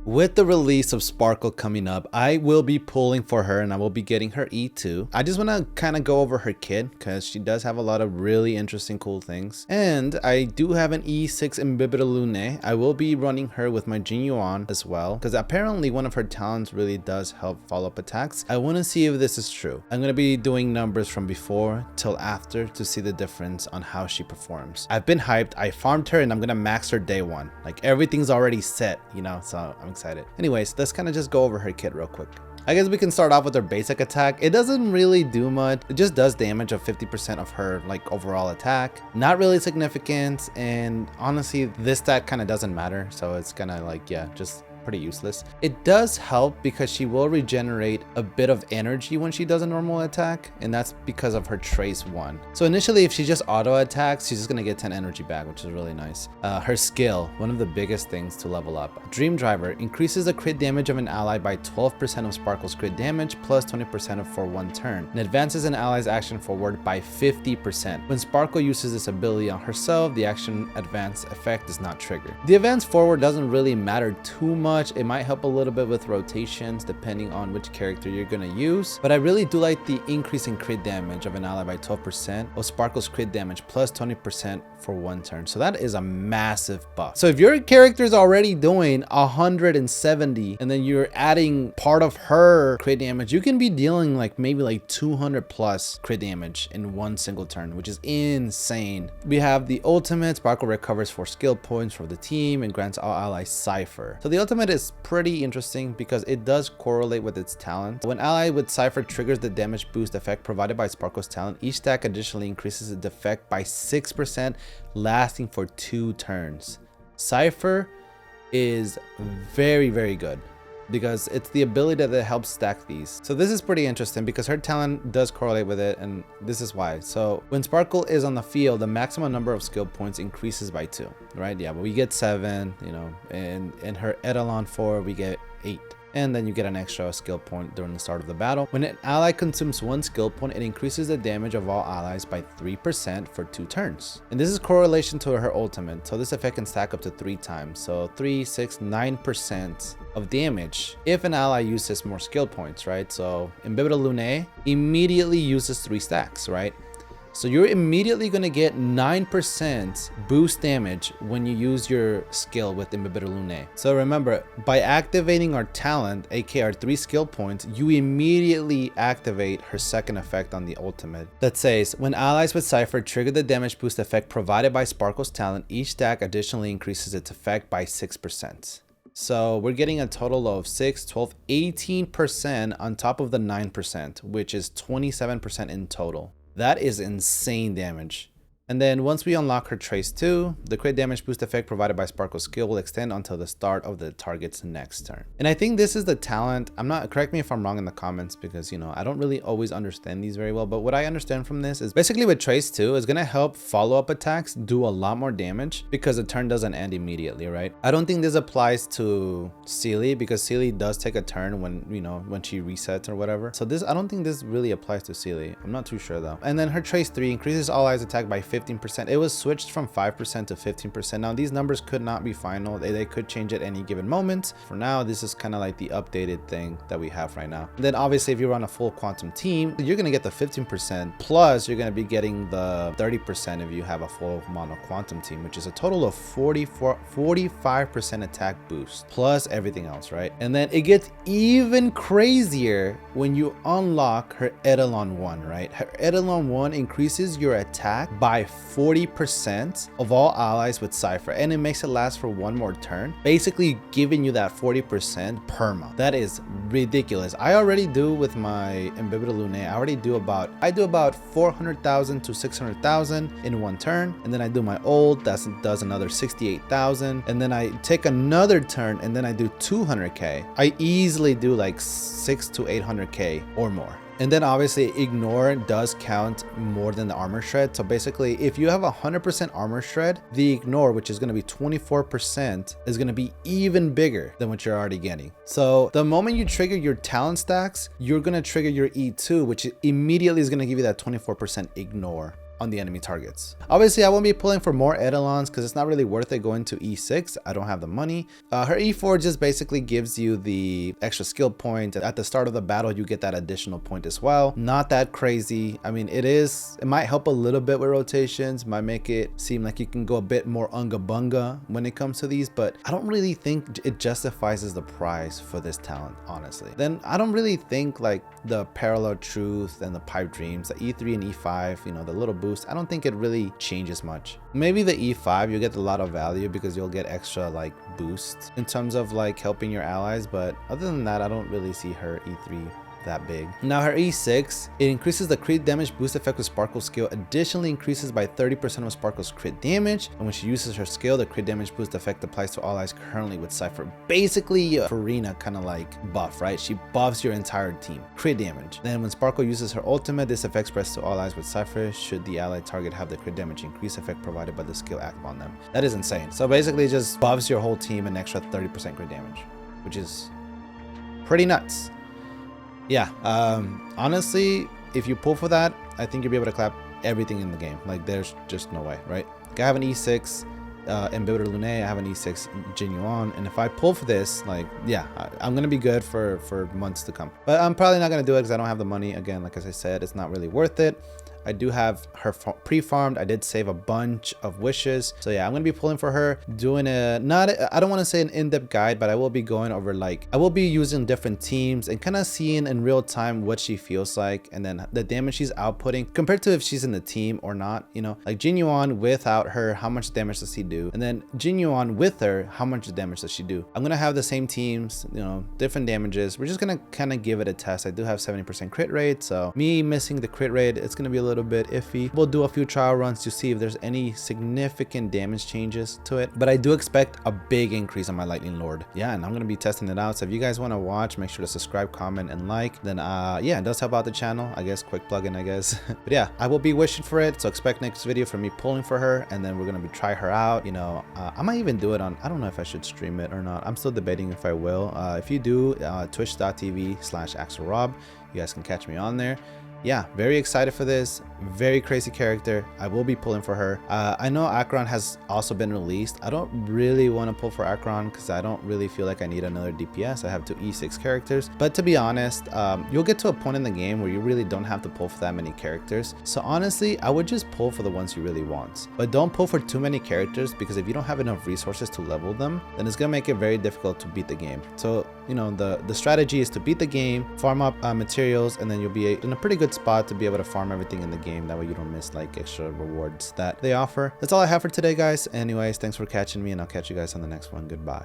With the release of Sparkle coming up, I will be pulling for her and I will be getting her E2. I just want to kind of go over her kit because she does have a lot of really interesting cool things. And I do have an E6 Imbibitor Lunea. I will be running her with my Jing Yuang as well because apparently one of her talents really does help follow-up attacks. I want to see if this is true. I'm going to be doing numbers from before till after to see the difference on how she performs. I've been hyped. I farmed her and I'm going to max her day one. Like everything's already set, you know, so I'm excited. Anyways, let's kind of just go over her kit real quick. I guess we can start off with her basic attack. It doesn't really do much. It just does damage of 50% of her like overall attack. Not really significant, and honestly this stat kind of doesn't matter, so it's kind of like, yeah, just pretty useless. It does help because she will regenerate a bit of energy when she does a normal attack, and that's because of her trace 1. So initially if she just auto attacks, she's just gonna get 10 energy back, which is really nice. Her skill, one of the biggest things to level up. Dream Driver increases the crit damage of an ally by 12% of Sparkle's crit damage plus 20% for 1 turn, and advances an ally's action forward by 50%. When Sparkle uses this ability on herself, the action advance effect is not triggered. The advance forward doesn't really matter too much. It might help a little bit with rotations depending on which character you're gonna use, but I really do like the increase in crit damage of an ally by 12% of Sparkle's crit damage plus 20% for 1 turn. So that is a massive buff. So if your character is already doing 170 and then you're adding part of her crit damage, you can be dealing like maybe like 200 plus crit damage in 1 single turn, which is insane. We have the ultimate. Sparkle recovers 4 skill points for the team and grants all allies Cypher. So the ultimate is pretty interesting because it does correlate with its talent. When ally with Cypher triggers the damage boost effect provided by Sparkle's talent, each stack additionally increases its effect by 6%, lasting for 2 turns. Cypher is very, very good because it's the ability that helps stack these. So this is pretty interesting because her talent does correlate with it, and this is why. So when Sparkle is on the field, the maximum number of skill points increases by 2, right? Yeah, but we get 7, you know, and in her Eidolon 4 we get 8. And then you get an extra skill point during the start of the battle. When an ally consumes 1 skill point, it increases the damage of all allies by 3% for 2 turns. And this is correlation to her ultimate, so this effect can stack up to 3 times. So 3, 6, 9% of damage if an ally uses more skill points, right? So Imbibitor Lunea immediately uses 3 stacks, right? So you're immediately going to get 9% boost damage when you use your skill with Imbibitor Lunea. So remember, by activating our talent, aka our 3 skill points, you immediately activate her second effect on the ultimate that says, when allies with Cypher trigger the damage boost effect provided by Sparkle's talent, each stack additionally increases its effect by 6%. So we're getting a total of 6, 12, 18% on top of the 9%, which is 27% in total. That is insane damage. And then once we unlock her Trace 2, the crit damage boost effect provided by Sparkle's skill will extend until the start of the target's next turn. And I think this is the talent. Correct me if I'm wrong in the comments because, you know, I don't really always understand these very well. But what I understand from this is basically with Trace 2 is going to help follow-up attacks do a lot more damage because the turn doesn't end immediately, right? I don't think this applies to Sealy because Sealy does take a turn when, you know, when she resets or whatever. So I don't think this really applies to Sealy. I'm not too sure though. And then her Trace 3 increases all allies attack by 15%. It was switched from 5% to 15%. Now these numbers could not be final. They could change at any given moment. For now, this is kind of like the updated thing that we have right now. And then obviously if you run a full quantum team, you're going to get the 15% plus you're going to be getting the 30% if you have a full mono quantum team, which is a total of 45% attack boost plus everything else, right? And then it gets even crazier when you unlock her Eidolon 1, right? Her Eidolon 1 increases your attack by 40% of all allies with Cypher, and it makes it last for 1 more turn, basically giving you that 40% perma. That is ridiculous. I already do with my Imbibitor Lunea. I do about 400,000 to 600,000 in 1 turn, and then I do my ult that does another 68,000, and then I take another turn and then I do 200k. I easily do like 6 to 800k or more. And then obviously ignore does count more than the armor shred. So basically if you have 100% armor shred, the ignore, which is going to be 24%, is going to be even bigger than what you're already getting. So the moment you trigger your talent stacks, you're going to trigger your E2, which immediately is going to give you that 24% ignore. on the enemy targets. Obviously, I won't be pulling for more Eidolons because it's not really worth it going to E6. I don't have the money. Her E4 just basically gives you the extra skill point. At the start of the battle, you get that additional point as well. Not that crazy. I mean, it might help a little bit with rotations, might make it seem like you can go a bit more unga bunga when it comes to these, but I don't really think it justifies as the price for this talent, honestly. Then I don't really think like the Parallel Truth and the Pipe Dreams, the E3 and E5, you know, the little boost, I don't think it really changes much. Maybe the E5, you'll get a lot of value because you'll get extra like boost in terms of like helping your allies, but other than that, I don't really see her E3 that big. Now her E6, it increases the crit damage boost effect with Sparkle's skill, additionally increases by 30% of Sparkle's crit damage, and when she uses her skill, the crit damage boost effect applies to allies currently with Cypher. Basically a Farina kind of like buff, right? She buffs your entire team. Crit damage. Then when Sparkle uses her ultimate, this effect spreads to all allies with Cypher should the allied target have the crit damage increase effect provided by the skill active on them. That is insane. So basically it just buffs your whole team an extra 30% crit damage, which is pretty nuts. Yeah, honestly, if you pull for that, I think you'll be able to clap everything in the game. Like, there's just no way, right? Like, I have an E6 Imbibitor Lunea, I have an E6 Jing Yuang, and if I pull for this, like, yeah, I'm gonna be good for months to come. But I'm probably not gonna do it because I don't have the money. Again, like as I said, it's not really worth it. I do have her pre-farmed. I did save a bunch of wishes. So yeah, I'm going to be pulling for her, doing I don't want to say an in-depth guide, but I will be going over like, I will be using different teams and kind of seeing in real time what she feels like. And then the damage she's outputting compared to if she's in the team or not, you know, like Jing Yuang without her, how much damage does she do? And then Jing Yuang with her, how much damage does she do? I'm going to have the same teams, you know, different damages. We're just going to kind of give it a test. I do have 70% crit rate. So me missing the crit rate, it's going to be a little bit iffy. We'll do a few trial runs to see if there's any significant damage changes to it, but I do expect a big increase on my Lightning Lord. Yeah, and I'm gonna be testing it out. So if you guys want to watch, make sure to subscribe, comment, and like. Then yeah, it does help out the channel, I guess. Quick plug-in, I guess. But yeah, I will be wishing for it, so expect next video from me pulling for her, and then we're gonna be try her out. You know, I might even do it on, I don't know if I should stream it or not. I'm still debating if I will. If you do, twitch.tv/AxelRob, you guys can catch me on there. Yeah, very excited for this. Very crazy character. I will be pulling for her. I know Acheron has also been released. I don't really want to pull for Acheron because I don't really feel like I need another DPS. I have two E6 characters. But to be honest, you'll get to a point in the game where you really don't have to pull for that many characters. So honestly, I would just pull for the ones you really want. But don't pull for too many characters, because if you don't have enough resources to level them, then it's going to make it very difficult to beat the game. So, you know, the strategy is to beat the game, farm up materials, and then you'll be in a pretty good spot to be able to farm everything in the game. That way you don't miss like extra rewards that they offer. That's all I have for today, guys. Anyways, thanks for catching me, and I'll catch you guys on the next one. Goodbye.